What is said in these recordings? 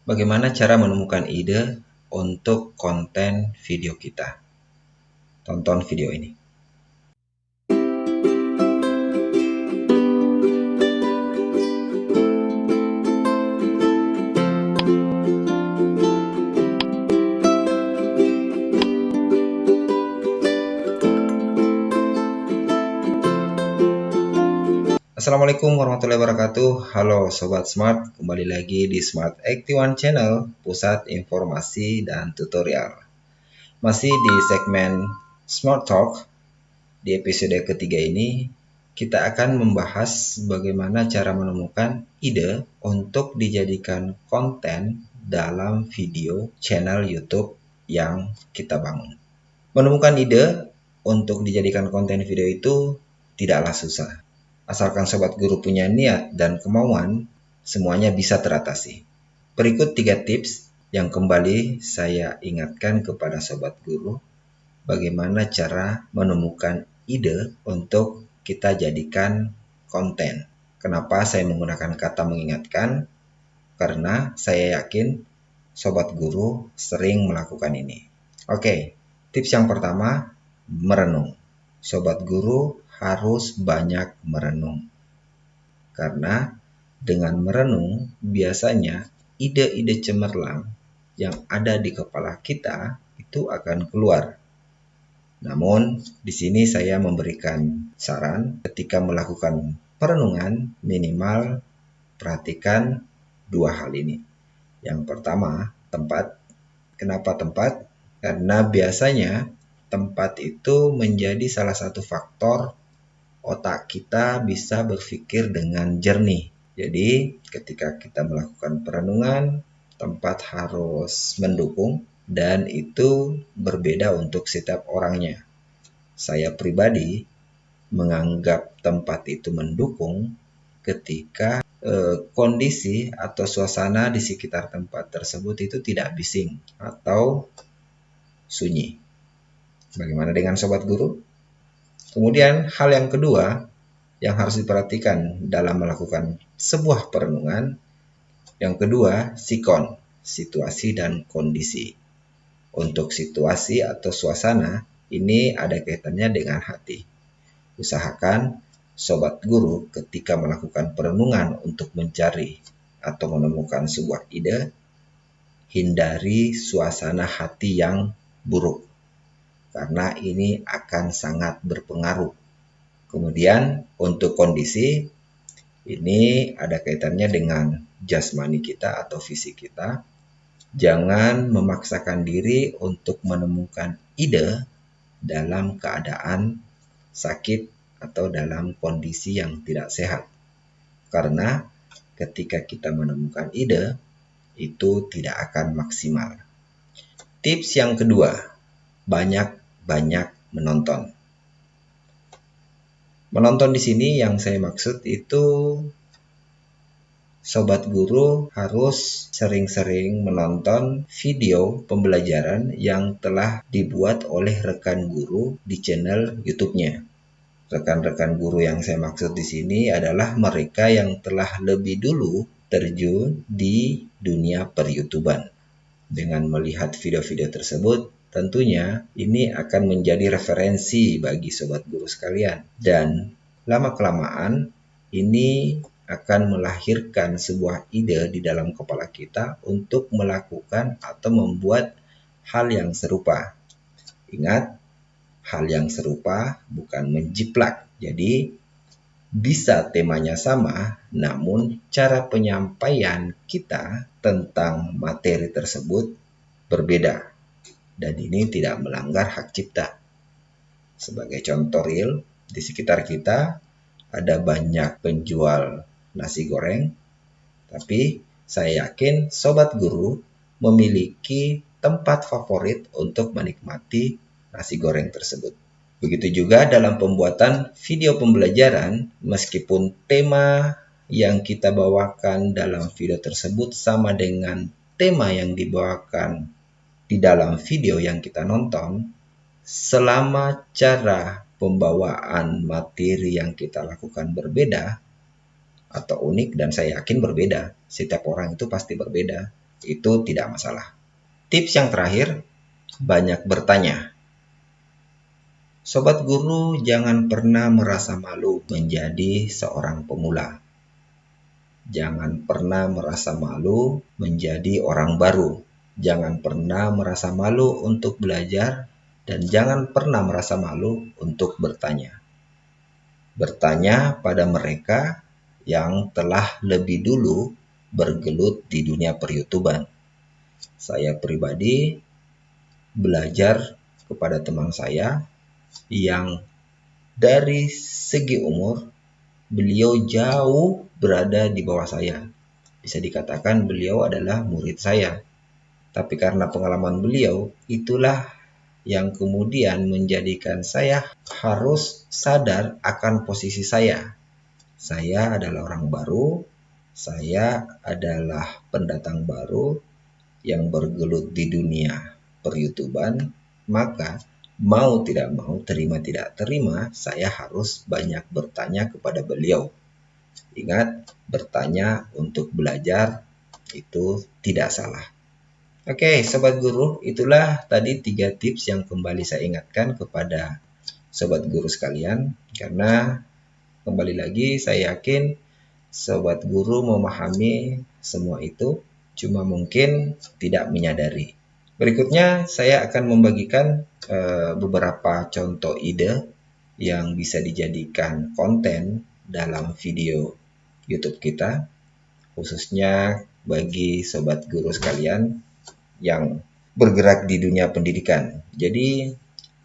Bagaimana cara menemukan ide untuk konten video kita? Tonton video ini. Assalamualaikum warahmatullahi wabarakatuh. Halo Sobat Smart, kembali lagi di Smart 81 Channel, pusat informasi dan tutorial. Masih di segmen Smart Talk, di episode ketiga ini, kita akan membahas bagaimana cara menemukan ide untuk dijadikan konten dalam video channel YouTube yang kita bangun. Menemukan ide untuk dijadikan konten video itu tidaklah susah. Asalkan Sobat Guru punya niat dan kemauan, semuanya bisa teratasi. Berikut 3 tips yang kembali saya ingatkan kepada Sobat Guru, bagaimana cara menemukan ide untuk kita jadikan konten. Kenapa saya menggunakan kata mengingatkan? Karena saya yakin Sobat Guru sering melakukan ini. Oke, tips yang pertama, merenung. Sobat Guru harus banyak merenung. Karena dengan merenung, biasanya ide-ide cemerlang yang ada di kepala kita itu akan keluar. Namun, di sini saya memberikan saran ketika melakukan perenungan, minimal perhatikan 2 hal ini. Yang pertama, tempat. Kenapa tempat? Karena biasanya tempat itu menjadi salah satu faktor otak kita bisa berpikir dengan jernih. Jadi, ketika kita melakukan perenungan, tempat harus mendukung dan itu berbeda untuk setiap orangnya. Saya pribadi menganggap tempat itu mendukung ketika kondisi atau suasana di sekitar tempat tersebut itu tidak bising atau sunyi. Bagaimana dengan Sobat Guru? Kemudian hal yang kedua yang harus diperhatikan dalam melakukan sebuah perenungan, yang kedua sikon, situasi dan kondisi. Untuk situasi atau suasana, ini ada kaitannya dengan hati. Usahakan Sobat Guru ketika melakukan perenungan untuk mencari atau menemukan sebuah ide, hindari suasana hati yang buruk. Karena ini akan sangat berpengaruh. Kemudian untuk kondisi, ini ada kaitannya dengan jasmani kita atau fisik kita. Jangan memaksakan diri untuk menemukan ide dalam keadaan sakit atau dalam kondisi yang tidak sehat. Karena ketika kita menemukan ide, itu tidak akan maksimal. Tips yang kedua, banyak menonton. Menonton di sini yang saya maksud itu Sobat Guru harus sering-sering menonton video pembelajaran yang telah dibuat oleh rekan guru di channel YouTube-nya. Rekan-rekan guru yang saya maksud di sini adalah mereka yang telah lebih dulu terjun di dunia per-YouTuban. Dengan melihat video-video tersebut, tentunya ini akan menjadi referensi bagi Sobat Guru sekalian. Dan lama-kelamaan ini akan melahirkan sebuah ide di dalam kepala kita untuk melakukan atau membuat hal yang serupa. Ingat, hal yang serupa bukan menjiplak. Jadi, bisa temanya sama, namun cara penyampaian kita tentang materi tersebut berbeda. Dan ini tidak melanggar hak cipta. Sebagai contoh real, di sekitar kita ada banyak penjual nasi goreng, tapi saya yakin Sobat Guru memiliki tempat favorit untuk menikmati nasi goreng tersebut. Begitu juga dalam pembuatan video pembelajaran, meskipun tema yang kita bawakan dalam video tersebut sama dengan tema yang dibawakan di dalam video yang kita nonton, selama cara pembawaan materi yang kita lakukan berbeda atau unik, dan saya yakin berbeda, setiap orang itu pasti berbeda, itu tidak masalah. Tips yang terakhir, banyak bertanya. Sobat guru, jangan pernah merasa malu menjadi seorang pemula. Jangan pernah merasa malu menjadi orang baru. Jangan pernah merasa malu untuk belajar, dan jangan pernah merasa malu untuk bertanya. Bertanya pada mereka yang telah lebih dulu bergelut di dunia per-YouTuber. Saya pribadi belajar kepada teman saya yang dari segi umur beliau jauh berada di bawah saya. Bisa dikatakan beliau adalah murid saya. Tapi karena pengalaman beliau, itulah yang kemudian menjadikan saya harus sadar akan posisi saya. Saya adalah orang baru, saya adalah pendatang baru yang bergelut di dunia per-YouTuber, maka mau tidak mau, terima tidak terima, saya harus banyak bertanya kepada beliau. Ingat, bertanya untuk belajar itu tidak salah. Oke, Sobat Guru, itulah tadi 3 tips yang kembali saya ingatkan kepada Sobat Guru sekalian. Karena kembali lagi saya yakin Sobat Guru memahami semua itu, cuma mungkin tidak menyadari. Berikutnya saya akan membagikan beberapa contoh ide yang bisa dijadikan konten dalam video YouTube kita, khususnya bagi Sobat Guru sekalian yang bergerak di dunia pendidikan. Jadi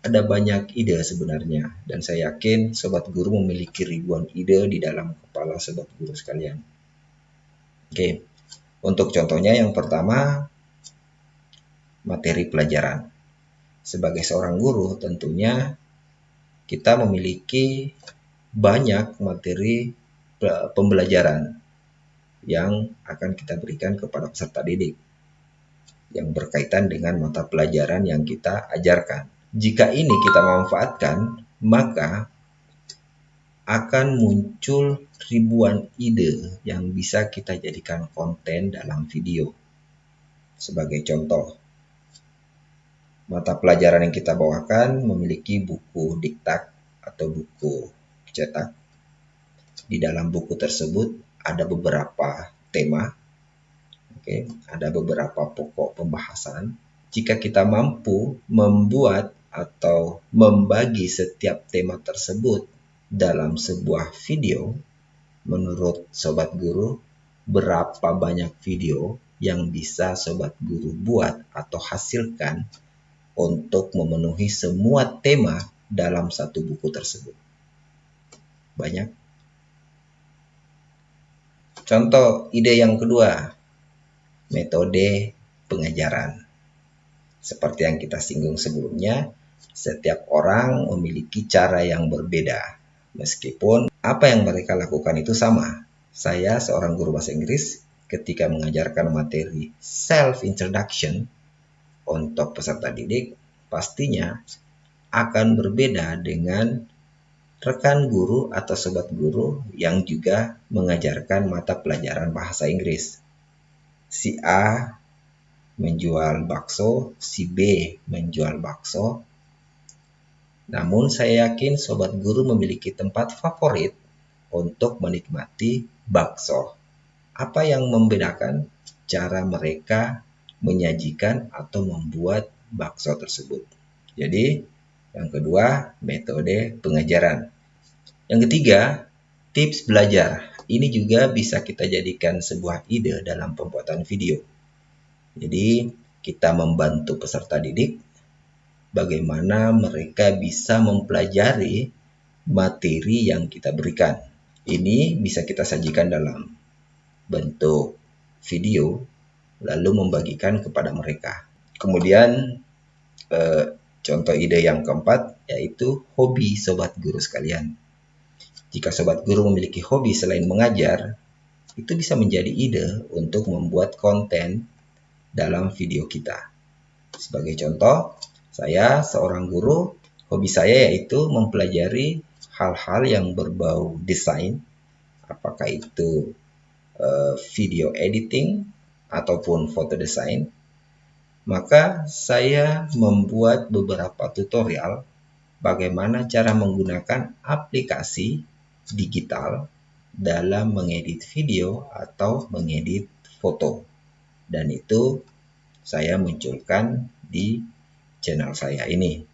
ada banyak ide sebenarnya, dan saya yakin Sobat Guru memiliki ribuan ide di dalam kepala Sobat Guru sekalian. Oke, untuk contohnya yang pertama, materi pelajaran. Sebagai seorang guru tentunya kita memiliki banyak materi pembelajaran yang akan kita berikan kepada peserta didik yang berkaitan dengan mata pelajaran yang kita ajarkan. Jika ini kita manfaatkan, maka akan muncul ribuan ide yang bisa kita jadikan konten dalam video. Sebagai contoh, mata pelajaran yang kita bawakan memiliki buku diktat atau buku cetak. Di dalam buku tersebut ada beberapa tema, ada beberapa pokok pembahasan. Jika kita mampu membuat atau membagi setiap tema tersebut dalam sebuah video, menurut Sobat Guru, berapa banyak video yang bisa Sobat Guru buat atau hasilkan untuk memenuhi semua tema dalam satu buku tersebut? Banyak. Contoh ide yang kedua, metode pengajaran. Seperti yang kita singgung sebelumnya, setiap orang memiliki cara yang berbeda. Meskipun apa yang mereka lakukan itu sama. Saya seorang guru bahasa Inggris, ketika mengajarkan materi self-introduction untuk peserta didik, pastinya akan berbeda dengan rekan guru atau sobat guru yang juga mengajarkan mata pelajaran bahasa Inggris. Si A menjual bakso, si B menjual bakso. Namun saya yakin sobat guru memiliki tempat favorit untuk menikmati bakso. Apa yang membedakan? Cara mereka menyajikan atau membuat bakso tersebut. Jadi, yang kedua, metode pengajaran. Yang ketiga, tips belajar. Ini juga bisa kita jadikan sebuah ide dalam pembuatan video. Jadi, kita membantu peserta didik bagaimana mereka bisa mempelajari materi yang kita berikan. Ini bisa kita sajikan dalam bentuk video, lalu membagikan kepada mereka. Kemudian, contoh ide yang keempat, yaitu hobi sobat guru sekalian. Jika sobat guru memiliki hobi selain mengajar, itu bisa menjadi ide untuk membuat konten dalam video kita. Sebagai contoh, saya seorang guru, hobi saya yaitu mempelajari hal-hal yang berbau desain, apakah itu video editing, ataupun foto desain, maka saya membuat beberapa tutorial bagaimana cara menggunakan aplikasi digital dalam mengedit video atau mengedit foto. Dan itu saya munculkan di channel saya ini.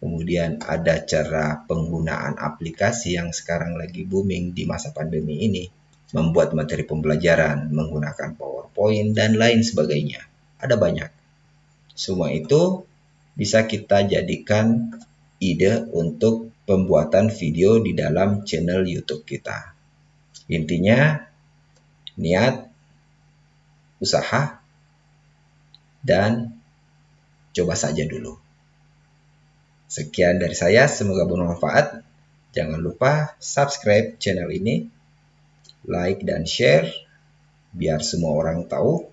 Kemudian ada cara penggunaan aplikasi yang sekarang lagi booming di masa pandemi ini, membuat materi pembelajaran menggunakan PowerPoint dan lain sebagainya. Ada banyak. Semua itu bisa kita jadikan ide untuk pembuatan video di dalam channel YouTube kita. Intinya, niat, usaha, dan coba saja dulu. Sekian dari saya, semoga bermanfaat. Jangan lupa subscribe channel ini, like dan share, biar semua orang tahu.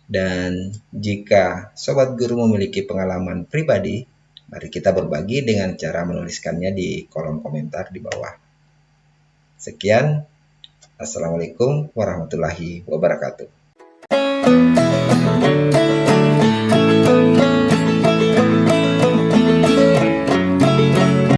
Dan jika Sobat Guru memiliki pengalaman pribadi, mari kita berbagi dengan cara menuliskannya di kolom komentar di bawah. Sekian, Assalamualaikum warahmatullahi wabarakatuh.